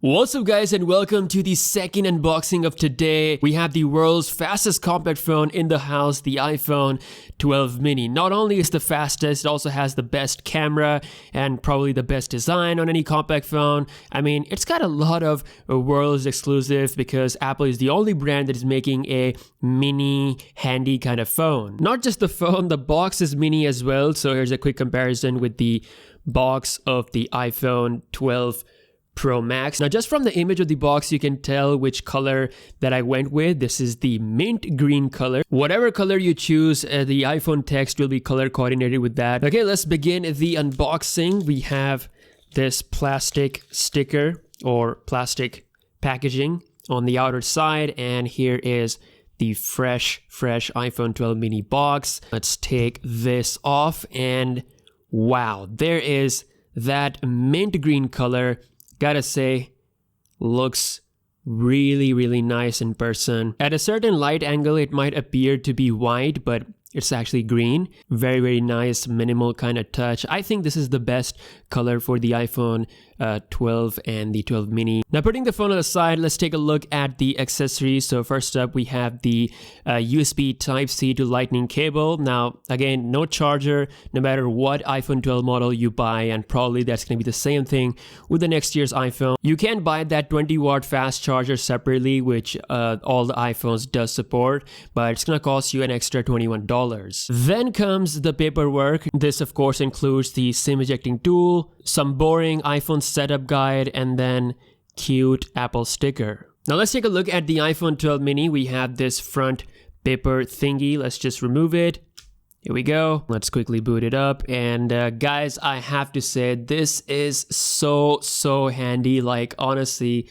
What's up guys, and welcome to the second unboxing of today. We have the world's fastest compact phone in the house, the iPhone 12 mini. Not only is the fastest, it also has the best camera and probably the best design on any compact phone. I mean, it's got a lot of world's exclusive because Apple is the only brand that is making a mini handy kind of phone. Not just the phone, the box is mini as well. So here's a quick comparison with the box of the iPhone 12 Pro Max. Now, just from the image of the box, you can tell which color that I went with. This is the mint green color. Whatever color you choose, the iPhone text will be color coordinated with that. Okay, let's begin the unboxing. We have this plastic sticker or plastic packaging on the outer side, and here is the fresh iPhone 12 mini box. Let's take this off, and wow, there is that mint green color. Gotta say, looks really nice in person. At a certain light angle, it might appear to be white, but it's actually green. Very nice, minimal kind of touch. I think this is the best color for the iPhone 12 and the 12 mini. Now, putting the phone on the side, let's take a look at the accessories. So first up, we have the USB Type-C to Lightning cable. Now, again, no charger, no matter what iPhone 12 model you buy, and probably that's going to be the same thing with the next year's iPhone. You can buy that 20-watt fast charger separately, which all the iPhones does support, but it's going to cost you an extra $21. Then comes the paperwork. This, of course, includes the SIM ejecting tool, some boring iPhone setup guide, and then cute Apple sticker. Now let's take a look at the iPhone 12 mini. We have this front paper thingy. Let's just remove it. Here we go. Let's quickly boot it up. And guys, I have to say, this is so handy. Like, honestly,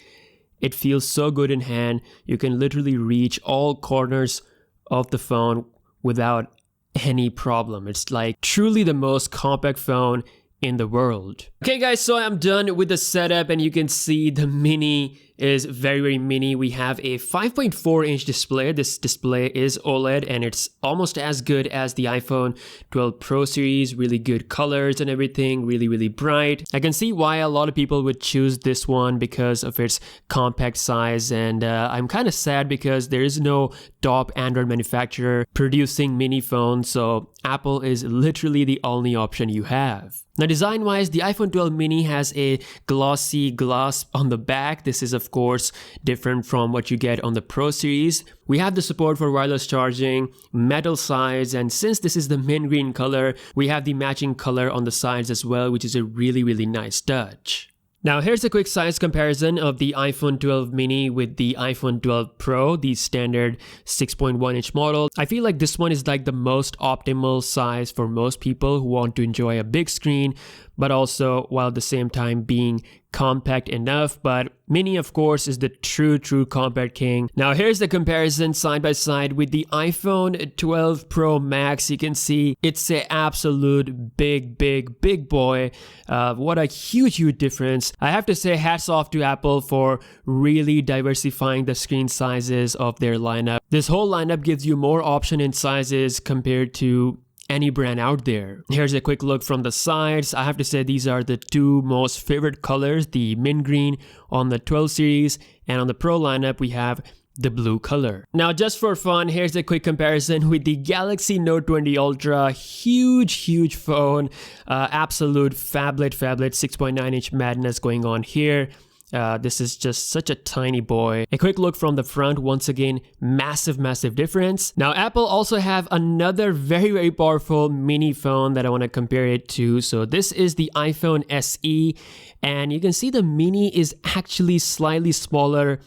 it feels so good in hand. You can literally reach all corners of the phone without any problem. It's like truly the most compact phone in the world. Okay guys, so I'm done with the setup, and you can see the mini is very mini. We have a 5.4 inch display. This display is OLED, and it's almost as good as the iPhone 12 Pro series. Really good colors and everything, really bright. I can see why a lot of people would choose this one because of its compact size, and I'm kind of sad because there is no top Android manufacturer producing mini phones, so Apple is literally the only option you have. Now, design-wise, the iPhone 12 mini has a glossy glass on the back. This is, of course, different from what you get on the Pro series. We have the support for wireless charging, metal sides, and since this is the mint green color, we have the matching color on the sides as well, which is a really nice touch. Now, here's a quick size comparison of the iPhone 12 mini with the iPhone 12 Pro, the standard 6.1 inch model. I feel like this one is like the most optimal size for most people who want to enjoy a big screen, but also while at the same time being compact enough. But mini, of course, is the true compact king. Now, here's the comparison side by side with the iPhone 12 Pro Max. You can see it's an absolute big boy. What a huge difference. I have to say, hats off to Apple for really diversifying the screen sizes of their lineup. This whole lineup gives you more option in sizes compared to any brand out there. Here's a quick look from the sides. I have to say, these are the two most favorite colors, the mint green on the 12 series, and on the Pro lineup we have the blue color. Now, just for fun, here's a quick comparison with the Galaxy Note 20 Ultra. Huge phone, absolute phablet 6.9 inch madness going on here. This is just such a tiny boy. A quick look from the front. Once again, massive difference. Now, Apple also have another very powerful mini phone that I want to compare it to. So this is the iPhone SE, and you can see the mini is actually slightly smaller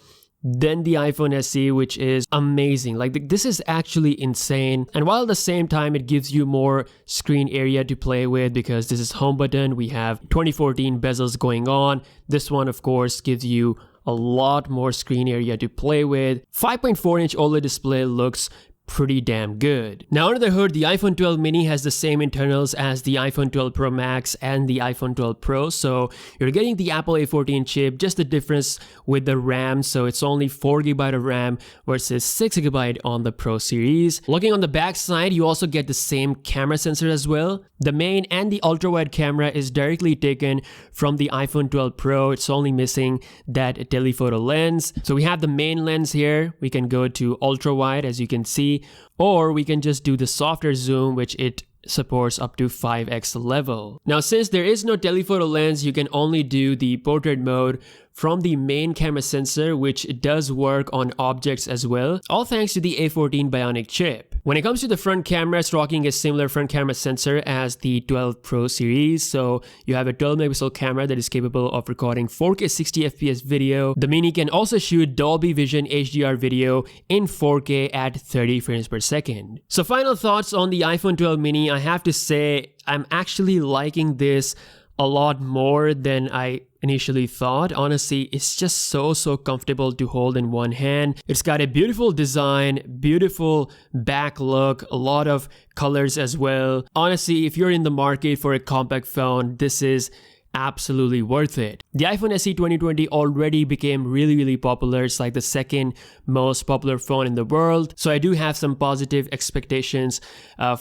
than the iPhone SE, which is amazing. Like, this is actually insane. And while at the same time it gives you more screen area to play with because this is home button, we have 2014 bezels going on. This one, of course, gives you a lot more screen area to play with. 5.4 inch OLED display looks pretty damn good. Now under the hood, the iPhone 12 mini has the same internals as the iPhone 12 Pro Max and the iPhone 12 Pro, so you're getting the Apple A14 chip, just the difference with the RAM, so it's only 4GB of RAM versus 6GB on the Pro series. Looking on the back side, you also get the same camera sensor as well. The main and the ultra-wide camera is directly taken from the iPhone 12 Pro. It's only missing that telephoto lens. So we have the main lens here. We can go to ultra-wide as you can see, or we can just do the softer zoom, which it supports up to 5x level. Now since there is no telephoto lens, you can only do the portrait mode from the main camera sensor, which does work on objects as well, all thanks to the A14 Bionic chip. When it comes to the front camera, it's rocking a similar front camera sensor as the 12 Pro series. So you have a 12 megapixel camera that is capable of recording 4K 60fps video. The mini can also shoot Dolby Vision HDR video in 4K at 30 frames per second. So final thoughts on the iPhone 12 mini, I have to say I'm actually liking this a lot more than I initially thought. Honestly, it's just so comfortable to hold in one hand. It's got a beautiful design, beautiful back look, a lot of colors as well. Honestly, if you're in the market for a compact phone, this is absolutely worth it. The iPhone SE 2020 already became really popular. It's like the second most popular phone in the world. So I do have some positive expectations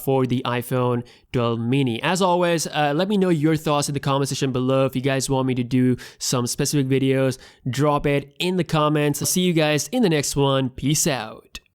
for the iPhone 12 mini. As always, let me know your thoughts in the comment section below. If you guys want me to do some specific videos, drop it in the comments. I'll see you guys in the next one. Peace out.